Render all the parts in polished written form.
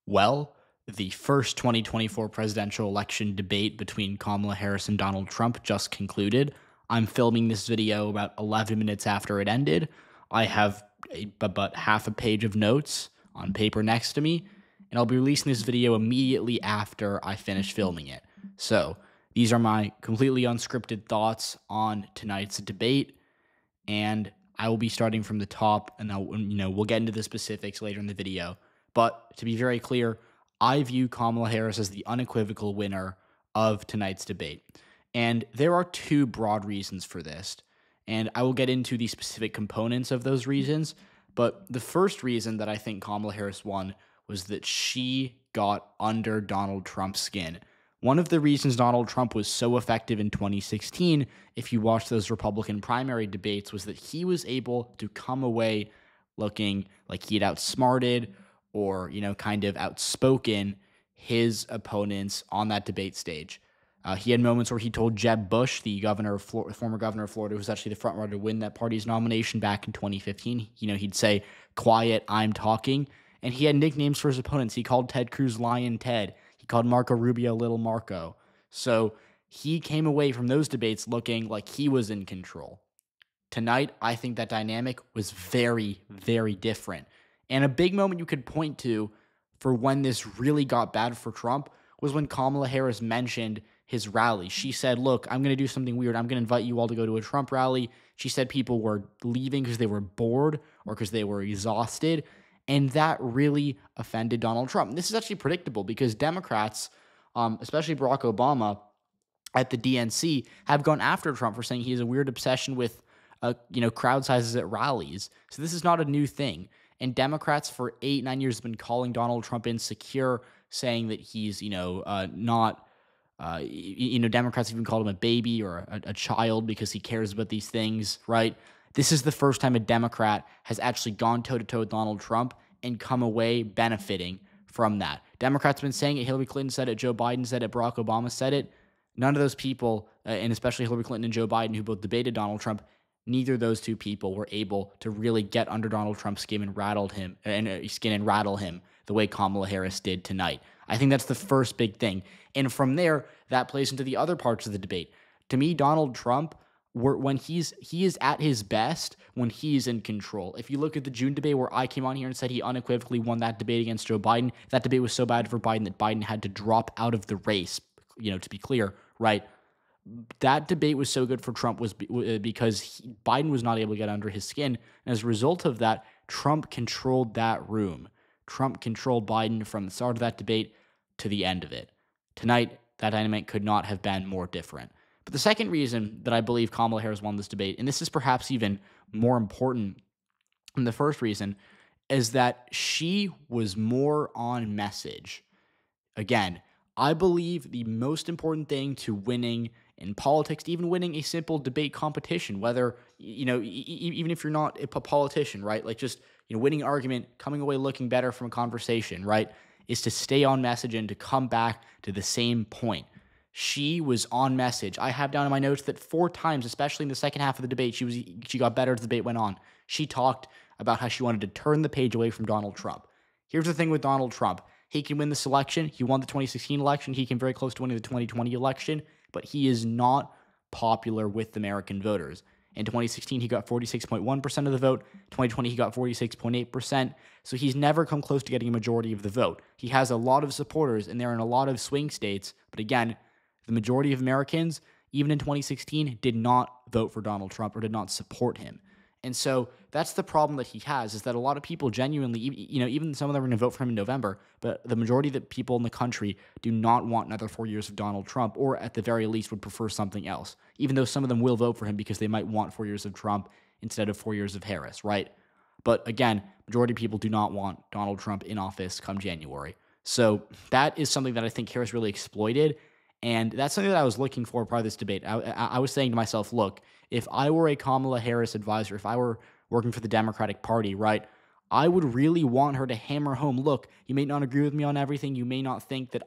Well, the first 2024 presidential election debate between Kamala Harris and Donald Trump just concluded. I'm filming this video about 11 minutes after it ended. I have about half a page of notes on paper next to me, and I'll be releasing this video immediately after I finish filming it. So, these are my completely unscripted thoughts on tonight's debate, and I will be starting from the top, and we'll get into the specifics later in the video. But to be very clear, I view Kamala Harris as the unequivocal winner of tonight's debate. And there are two broad reasons for this. And I will get into the specific components of those reasons. But the first reason that I think Kamala Harris won was that she got under Donald Trump's skin. One of the reasons Donald Trump was so effective in 2016, if you watch those Republican primary debates, was that he was able to come away looking like he had outsmarted or, kind of outspoken his opponents on that debate stage. He had moments where he told Jeb Bush, the former governor of Florida, who was actually the front runner to win that party's nomination back in 2015, he'd say, "Quiet, I'm talking." And he had nicknames for his opponents. He called Ted Cruz Lion Ted. He called Marco Rubio Little Marco. So he came away from those debates looking like he was in control. Tonight, I think that dynamic was very, very different. And a big moment you could point to for when this really got bad for Trump was when Kamala Harris mentioned his rally. She said, "Look, I'm going to do something weird. I'm going to invite you all to go to a Trump rally." She said people were leaving because they were bored or because they were exhausted. And that really offended Donald Trump. And this is actually predictable because Democrats, especially Barack Obama at the DNC, have gone after Trump for saying he has a weird obsession with crowd sizes at rallies. So this is not a new thing. And Democrats for 8-9 years have been calling Donald Trump insecure, saying that he's, not, Democrats even called him a baby or a child because he cares about these things, right? This is the first time a Democrat has actually gone toe-to-toe with Donald Trump and come away benefiting from that. Democrats have been saying it. Hillary Clinton said it. Joe Biden said it. Barack Obama said it. None of those people, and especially Hillary Clinton and Joe Biden, who both debated Donald Trump, neither of those two people were able to really get under Donald Trump's skin and rattle him the way Kamala Harris did tonight. I think that's the first big thing. And from there, that plays into the other parts of the debate. To me, Donald Trump, when he is at his best when he's in control. If you look at the June debate where I came on here and said he unequivocally won that debate against Joe Biden, that debate was so bad for Biden that Biden had to drop out of the race, to be clear, right? That debate was so good for Trump because Biden was not able to get under his skin. And as a result of that, Trump controlled that room. Trump controlled Biden from the start of that debate to the end of it. Tonight, that dynamic could not have been more different. But the second reason that I believe Kamala Harris won this debate, and this is perhaps even more important than the first reason, is that she was more on message. Again, I believe the most important thing to winning in politics, to even winning a simple debate competition, whether, even if you're not a politician, right? Like just, winning an argument, coming away looking better from a conversation, right? Is to stay on message and to come back to the same point. She was on message. I have down in my notes that 4 times, especially in the second half of the debate, she got better as the debate went on. She talked about how she wanted to turn the page away from Donald Trump. Here's the thing with Donald Trump. He can win this election. He won the 2016 election. He came very close to winning the 2020 election, but he is not popular with American voters. In 2016, he got 46.1% of the vote. 2020, he got 46.8%. So he's never come close to getting a majority of the vote. He has a lot of supporters, and they're in a lot of swing states. But again, the majority of Americans, even in 2016, did not vote for Donald Trump or did not support him. And so that's the problem that he has, is that a lot of people genuinely, even some of them are going to vote for him in November, but the majority of the people in the country do not want another 4 years of Donald Trump, or at the very least would prefer something else, even though some of them will vote for him because they might want 4 years of Trump instead of 4 years of Harris, right? But again, majority of people do not want Donald Trump in office come January. So that is something that I think Harris really exploited. And that's something that I was looking for part of this debate. I was saying to myself, look, if I were a Kamala Harris advisor, if I were working for the Democratic Party, right, I would really want her to hammer home, look, you may not agree with me on everything. You may not think that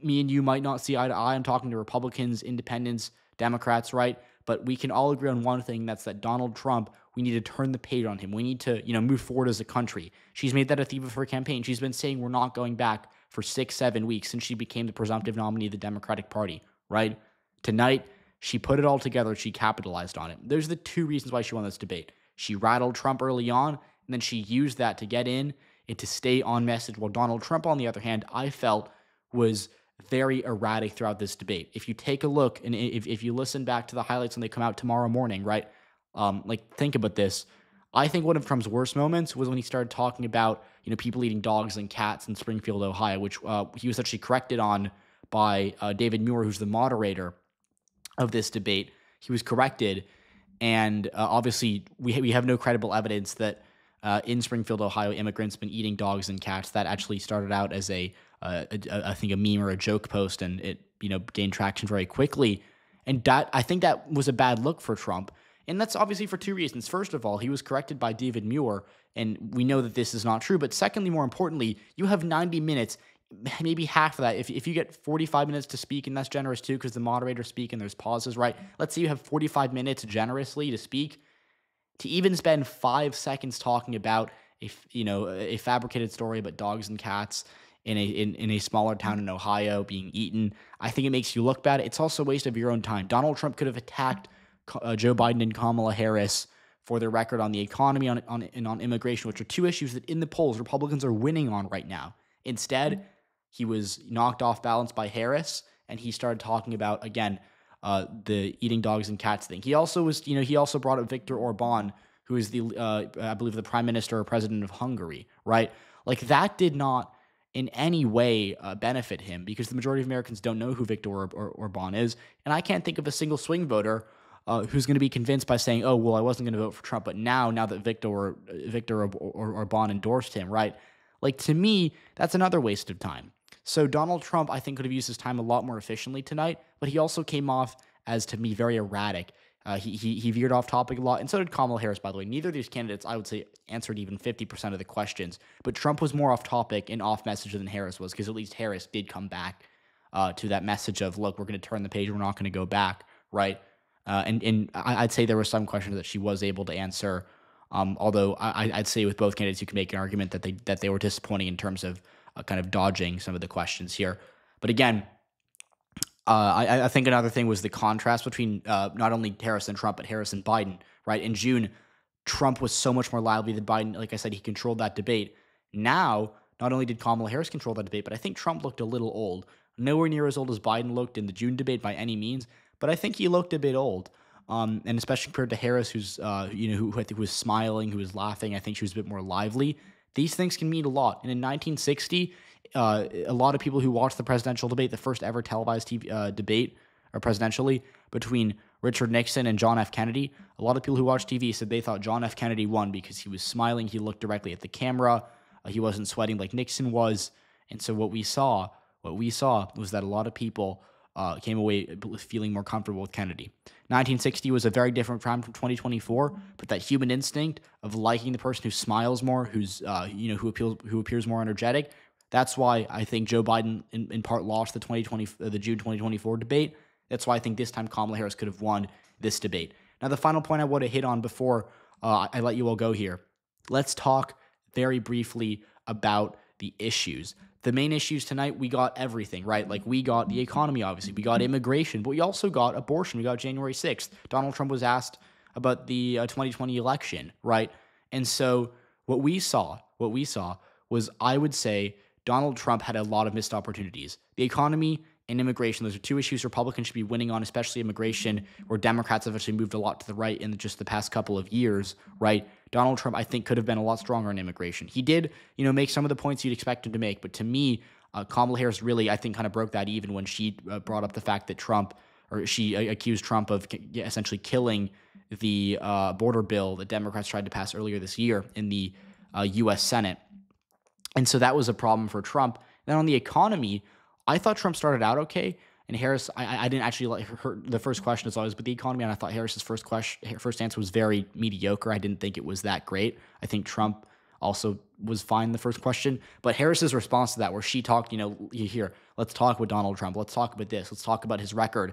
me and you might not see eye to eye. I'm talking to Republicans, independents, Democrats, right? But we can all agree on one thing, that's that Donald Trump, we need to turn the page on him. We need to, move forward as a country. She's made that a theme of her campaign. She's been saying we're not going back for 6-7 weeks since she became the presumptive nominee of the Democratic Party, right? Tonight, she put it all together. She capitalized on it. There's the two reasons why she won this debate. She rattled Trump early on, and then she used that to get in and to stay on message. While Donald Trump, on the other hand, I felt was very erratic throughout this debate. If you take a look, and if you listen back to the highlights when they come out tomorrow morning, right? Think about this. I think one of Trump's worst moments was when he started talking about, people eating dogs and cats in Springfield, Ohio, which he was actually corrected on by David Muir, who's the moderator of this debate. He was corrected, and obviously we have no credible evidence that in Springfield, Ohio, immigrants been eating dogs and cats. That actually started out as I think a meme or a joke post, and it gained traction very quickly. And I think that was a bad look for Trump, and that's obviously for two reasons. First of all, he was corrected by David Muir, and we know that this is not true. But secondly, more importantly, you have 90 minutes. Maybe half of that. If you get 45 minutes to speak, and that's generous too, because the moderators speak and there's pauses, right? Let's say you have 45 minutes generously to speak. To even spend 5 seconds talking about a fabricated story about dogs and cats in a smaller town in Ohio being eaten, I think it makes you look bad. It's also a waste of your own time. Donald Trump could have attacked Joe Biden and Kamala Harris for their record on the economy and on immigration, which are two issues that in the polls Republicans are winning on right now. Instead, he was knocked off balance by Harris, and he started talking about, again, the eating dogs and cats thing. He also brought up Viktor Orban, who is I believe the prime minister or president of Hungary, right? Like, that did not in any way benefit him, because the majority of Americans don't know who Viktor Orban is. And I can't think of a single swing voter who's going to be convinced by saying, oh, well, I wasn't going to vote for Trump, but now that Viktor Orban endorsed him, right? Like, to me, that's another waste of time. So Donald Trump, I think, could have used his time a lot more efficiently tonight, but he also came off as, to me, very erratic. He veered off topic a lot, and so did Kamala Harris, by the way. Neither of these candidates, I would say, answered even 50% of the questions, but Trump was more off topic and off message than Harris was, because at least Harris did come back to that message of, look, we're going to turn the page, we're not going to go back, right? And I'd say there were some questions that she was able to answer, although I'd say with both candidates, you can make an argument that they were disappointing in terms of kind of dodging some of the questions here. But again, I think another thing was the contrast between not only Harris and Trump, but Harris and Biden, right? In June, Trump was so much more lively than Biden. Like I said, he controlled that debate. Now, not only did Kamala Harris control that debate, but I think Trump looked a little old. Nowhere near as old as Biden looked in the June debate by any means, but I think he looked a bit old. And especially compared to Harris, who's who I think was smiling, who was laughing. I think she was a bit more lively. These things can mean a lot. And in 1960, a lot of people who watched the presidential debate, the first ever televised TV, debate, or presidentially, between Richard Nixon and John F. Kennedy, a lot of people who watched TV said they thought John F. Kennedy won because he was smiling, he looked directly at the camera, he wasn't sweating like Nixon was. And so what we saw was that a lot of people came away feeling more comfortable with Kennedy. 1960 was a very different time from 2024, but that human instinct of liking the person who smiles more, who appears more energetic, that's why I think Joe Biden in part lost the June 2024 debate. That's why I think this time Kamala Harris could have won this debate. Now, the final point I want to hit on before I let you all go here, let's talk very briefly about the issues. The main issues tonight, we got everything, right? Like, we got the economy, obviously. We got immigration, but we also got abortion. We got January 6th. Donald Trump was asked about the 2020 election, right? And so what we saw was, I would say, Donald Trump had a lot of missed opportunities. The economy and immigration, those are two issues Republicans should be winning on, especially immigration, where Democrats have actually moved a lot to the right in just the past couple of years, right? Donald Trump, I think, could have been a lot stronger on immigration. He did, make some of the points you'd expect him to make, but to me, Kamala Harris really, I think, kind of broke that even when she brought up the fact that she accused Trump of essentially killing the border bill that Democrats tried to pass earlier this year in the U.S. Senate. And so that was a problem for Trump. Then on the economy, I thought Trump started out okay, and Harris, I didn't actually like her. The first question is always, but the economy, and I thought Harris's first answer was very mediocre. I didn't think it was that great. I think Trump also was fine the first question, but Harris's response to that, where she talked, let's talk with Donald Trump, let's talk about this, let's talk about his record,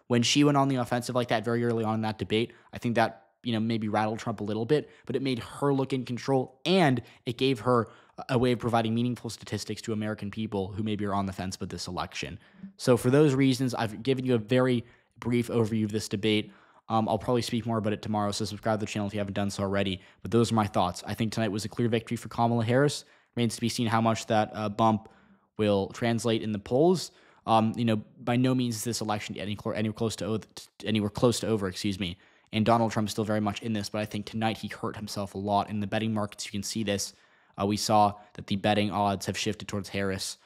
When she went on the offensive like that very early on in that debate, I think that, maybe rattled Trump a little bit, but it made her look in control, and it gave her a way of providing meaningful statistics to American people who maybe are on the fence with this election. So for those reasons, I've given you a very brief overview of this debate. I'll probably speak more about it tomorrow, so subscribe to the channel if you haven't done so already. But those are my thoughts. I think tonight was a clear victory for Kamala Harris. Remains to be seen how much that bump will translate in the polls. By no means is this election anywhere close to over, and Donald Trump is still very much in this, but I think tonight he hurt himself a lot. In the betting markets, you can see this. We saw that the betting odds have shifted towards Harris.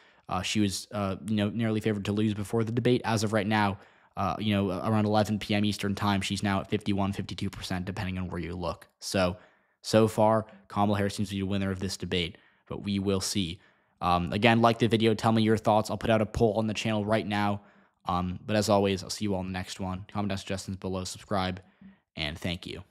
She was, nearly favored to lose before the debate. As of right now, around 11 p.m. Eastern time, she's now at 51, 52%, depending on where you look. So far, Kamala Harris seems to be the winner of this debate, but we will see. Again, like the video, tell me your thoughts. I'll put out a poll on the channel right now. But as always, I'll see you all in the next one. Comment down suggestions below, subscribe, and thank you.